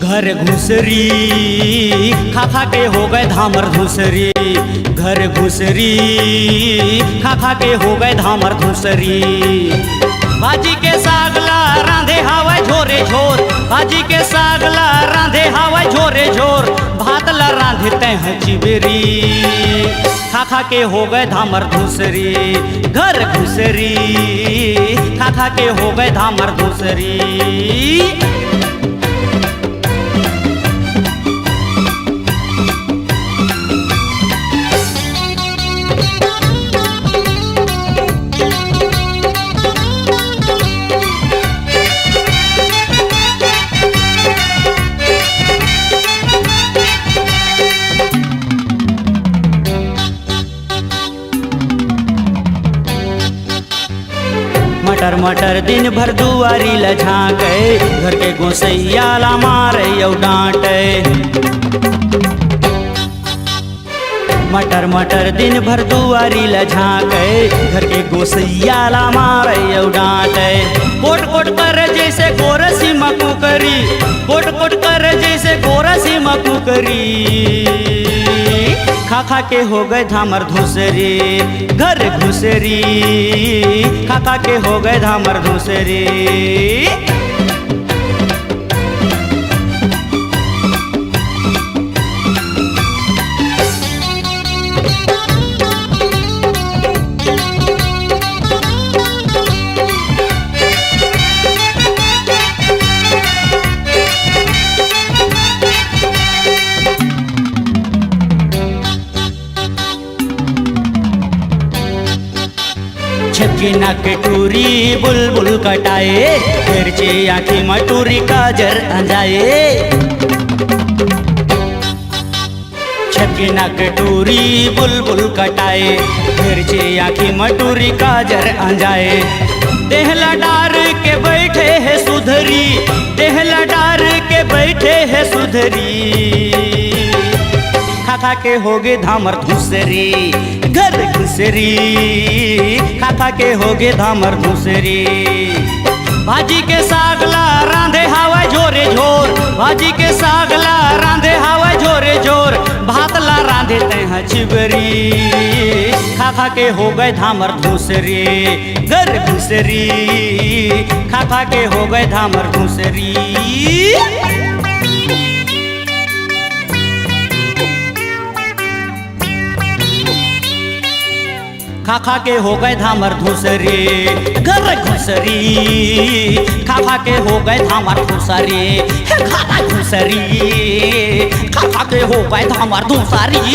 घर घुसरी खा खा के हो गए धामर धुसरी। घर घुसरी खा खा के हो गए धामर धुसरी। भाजी के सागला रांधे हवा झोरे झोर। भाजी के सागला रांधे हवा झोरे झोर। भातला रांधते हैं चिबेरी। खा खा के हो गए धामर धुसरी। घर घुसरी खा खा के हो गए धामर धुसरी। मटर मटर दिन भर दुआरी ल झाँके। घर के गोसैया ला मारे यौ डांटे। मटर मटर दिन भर दुआरी ल झाँके। घर के गोसैया ला मारे यौ डांटे। कोट कोट कर जैसे गोरसी मकू करी। कोट कोट कर जैसे गोरसी मकू करी। खा खा के हो गए धामर धुसरी। घर घुसरी खा खा के हो गए धामर धुसरी। छपकी नाक टूरी बुलबुल कटाए। फिरची आँखी मटूरी काजर अंजाए। छपकी नाक टूरी बुलबुल कटाए। फिरची आँखी मटूरी काजर अंजाए। देहला डार के बैठे है सुधरी। देहला डार के बैठे है सुधरी। खा खा के हो गए धामर धुसरी। घर घुसरी खा खा के हो गए धामर धुसरी। भाजी के सागला रांधे हवा झोरे झोर। भाजी के सागला रांधे हवा झोरे झोर। भातला रांधते हैं चिबरी। खा खा के हो गए धामर धुसरी। घर घुसरी खा खा के हो गए धामर धुसरी। खा खा के हो गए धामर धुसरी। घर घुसरी खा खा के हो गए धामर धुसरी। खा घुसरी खा खा के हो गए धामर धुसरी।